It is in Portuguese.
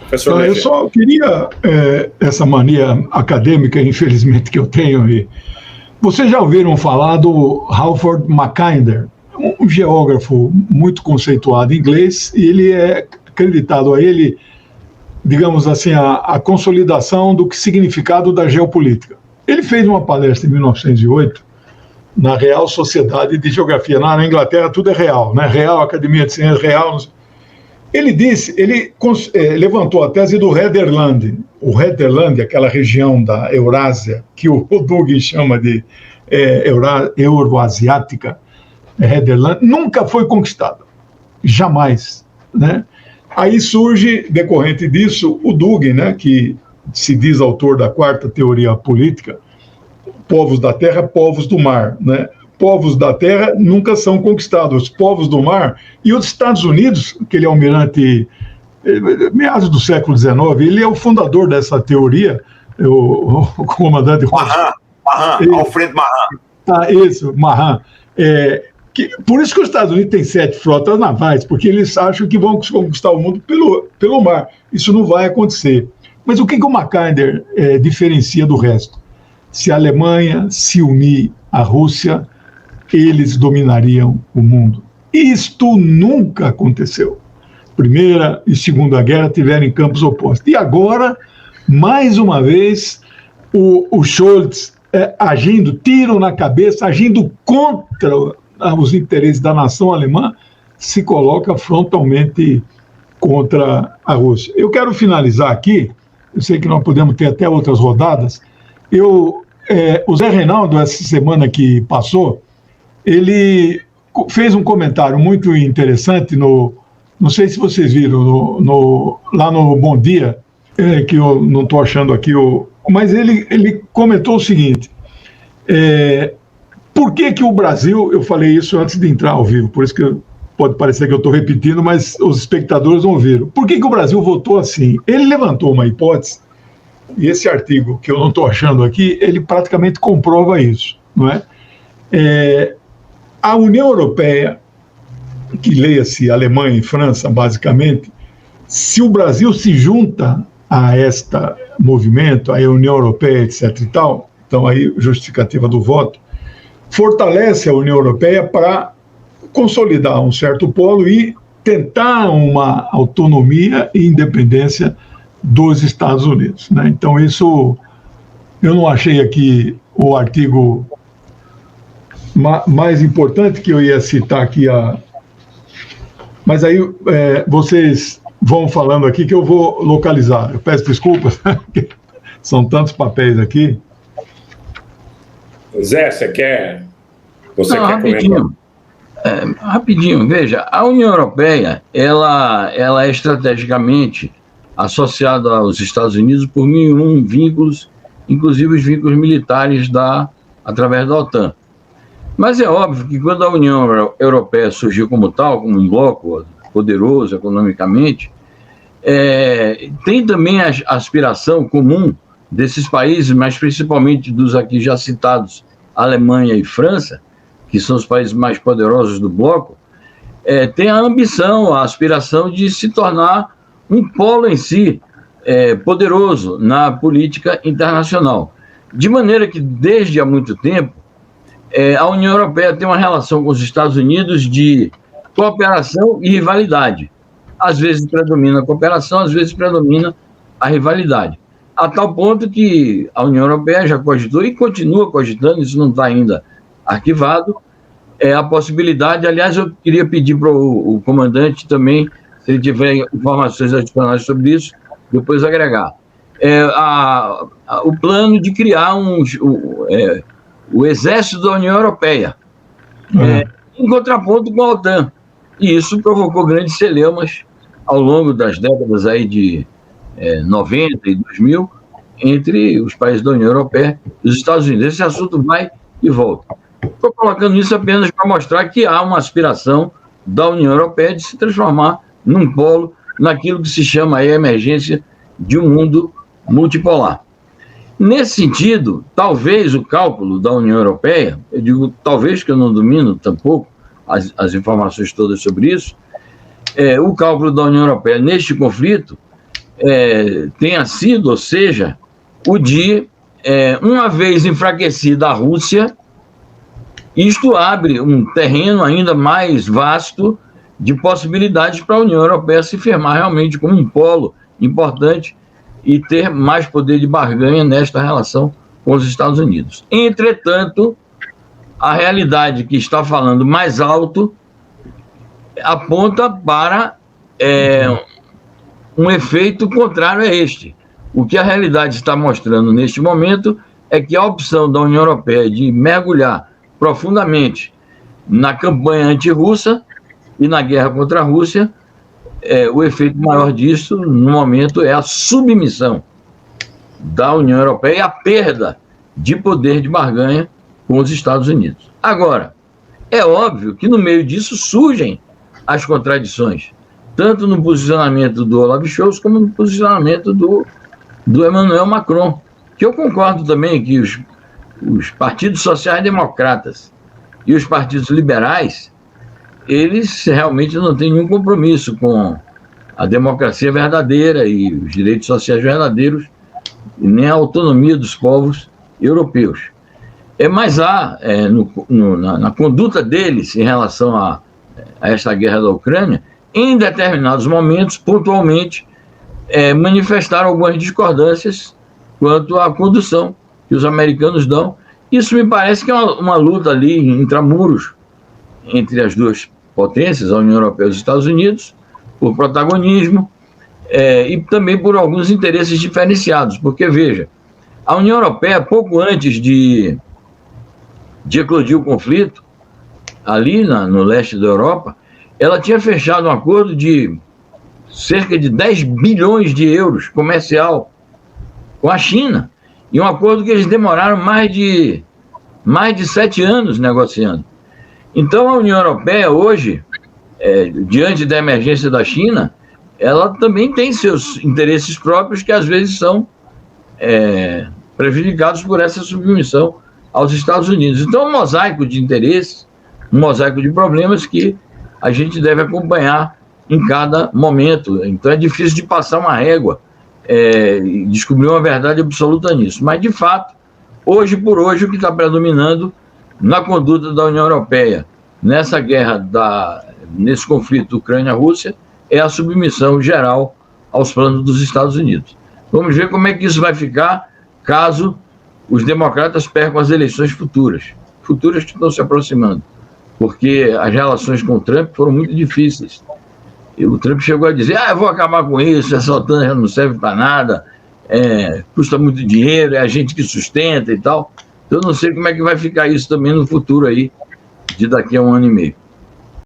Professor Eu Leggeri. só queria, essa mania acadêmica, infelizmente, que eu tenho. Vocês já ouviram falar do Halford Mackinder, um geógrafo muito conceituado em inglês, e ele é acreditado a ele, digamos assim, a consolidação do significado da geopolítica. Ele fez uma palestra em 1908 na Real Sociedade de Geografia. Na Inglaterra tudo é real, né? Real Academia de Ciências, Real. Ele levantou a tese do Rederland. O Rederland, aquela região da Eurásia, que o Dugin chama de Euroasiática, Rederland, nunca foi conquistada. Jamais, né? Aí surge, decorrente disso, o Dugin, né, que se diz autor da quarta teoria política, povos da terra, povos do mar, né? Povos da terra nunca são conquistados, os povos do mar, e os Estados Unidos, aquele almirante, meados do século XIX, ele é o fundador dessa teoria, o comandante... Mahan, Alfred Mahan. Isso, Mahan. Por isso que os Estados Unidos têm 7 frotas navais, porque eles acham que vão conquistar o mundo pelo mar. Isso não vai acontecer. Mas o que o Mackinder diferencia do resto? Se a Alemanha se unir à Rússia, eles dominariam o mundo. Isto nunca aconteceu. Primeira e Segunda Guerra tiveram em campos opostos. E agora, mais uma vez, o Scholz agindo, tiro na cabeça, agindo contra os interesses da nação alemã, se coloca frontalmente contra a Rússia. Eu quero finalizar aqui, eu sei que nós podemos ter até outras rodadas, o Zé Reinaldo, essa semana que passou, ele fez um comentário muito interessante não sei se vocês viram, lá no Bom Dia, que eu não estou achando aqui, mas ele comentou o seguinte, por que o Brasil, eu falei isso antes de entrar ao vivo, por isso que pode parecer que eu estou repetindo, mas os espectadores não viram. Por que o Brasil votou assim? Ele levantou uma hipótese, e esse artigo que eu não estou achando aqui, ele praticamente comprova isso, não é? A União Europeia, que leia-se Alemanha e França, basicamente, se o Brasil se junta a este movimento, a União Europeia, etc. e tal, então aí justificativa do voto, fortalece a União Europeia para consolidar um certo polo e tentar uma autonomia e independência dos Estados Unidos, né? Então isso, eu não achei aqui o artigo mais importante que eu ia citar aqui, mas aí vocês vão falando aqui que eu vou localizar. Eu peço desculpas, são tantos papéis aqui. Zé, você quer rapidinho. Rapidinho, veja, a União Europeia, ela é estrategicamente associada aos Estados Unidos por 1001 vínculos, inclusive os vínculos militares através da OTAN. Mas é óbvio que quando a União Europeia surgiu como tal, como um bloco poderoso economicamente, tem também a aspiração comum desses países, mas principalmente dos aqui já citados, Alemanha e França, que são os países mais poderosos do bloco, tem a ambição, a aspiração de se tornar um polo em si poderoso na política internacional. De maneira que, desde há muito tempo, a União Europeia tem uma relação com os Estados Unidos de cooperação e rivalidade. Às vezes predomina a cooperação, às vezes predomina a rivalidade. A tal ponto que a União Europeia já cogitou e continua cogitando, isso não está ainda arquivado, a possibilidade, aliás, eu queria pedir para o comandante também, se ele tiver informações adicionais sobre isso, depois agregar. O plano de criar o exército da União Europeia, em contraponto com a OTAN. E isso provocou grandes celeumas ao longo das décadas aí de 90 e 2000, entre os países da União Europeia e os Estados Unidos. Esse assunto vai e volta. Estou colocando isso apenas para mostrar que há uma aspiração da União Europeia de se transformar num polo, naquilo que se chama aí a emergência de um mundo multipolar. Nesse sentido, talvez o cálculo da União Europeia, eu digo talvez que eu não domino tampouco as informações todas sobre isso, o cálculo da União Europeia neste conflito tenha sido, ou seja, o de, uma vez enfraquecida a Rússia, isto abre um terreno ainda mais vasto de possibilidades para a União Europeia se firmar realmente como um polo importante e ter mais poder de barganha nesta relação com os Estados Unidos. Entretanto, a realidade que está falando mais alto aponta para um efeito contrário a este. O que a realidade está mostrando neste momento é que a opção da União Europeia de mergulhar profundamente na campanha antirrussa e na guerra contra a Rússia, o efeito maior disso, no momento, é a submissão da União Europeia e a perda de poder de barganha com os Estados Unidos. Agora, é óbvio que no meio disso surgem as contradições, tanto no posicionamento do Olaf Scholz como no posicionamento do Emmanuel Macron, que eu concordo também que os partidos sociais-democratas e os partidos liberais, eles realmente não têm nenhum compromisso com a democracia verdadeira e os direitos sociais verdadeiros, e nem a autonomia dos povos europeus. Mas há, na conduta deles em relação a esta guerra da Ucrânia, em determinados momentos, pontualmente, manifestaram algumas discordâncias quanto à condução que os americanos dão. Isso me parece que é uma luta ali intramuros entre as duas potências, a União Europeia e os Estados Unidos, por protagonismo e também por alguns interesses diferenciados, porque, veja, a União Europeia, pouco antes de eclodir o conflito, ali no leste da Europa, ela tinha fechado um acordo de cerca de 10 bilhões de euros comercial com a China, e um acordo que eles demoraram mais de 7 anos negociando. Então, a União Europeia, hoje, diante da emergência da China, ela também tem seus interesses próprios que, às vezes, são prejudicados por essa submissão aos Estados Unidos. Então, um mosaico de interesses, um mosaico de problemas que a gente deve acompanhar em cada momento. Então, é difícil de passar uma régua e descobrir uma verdade absoluta nisso. Mas, de fato, hoje por hoje, o que está predominando na conduta da União Europeia nessa guerra, nesse conflito Ucrânia-Rússia, é a submissão geral aos planos dos Estados Unidos. Vamos ver como é que isso vai ficar caso os democratas percam as eleições futuras que estão se aproximando, porque as relações com o Trump foram muito difíceis. E o Trump chegou a dizer, eu vou acabar com isso, essa OTAN já não serve para nada, custa muito dinheiro, é a gente que sustenta e tal. Eu não sei como é que vai ficar isso também no futuro aí, de daqui a 1 ano e meio.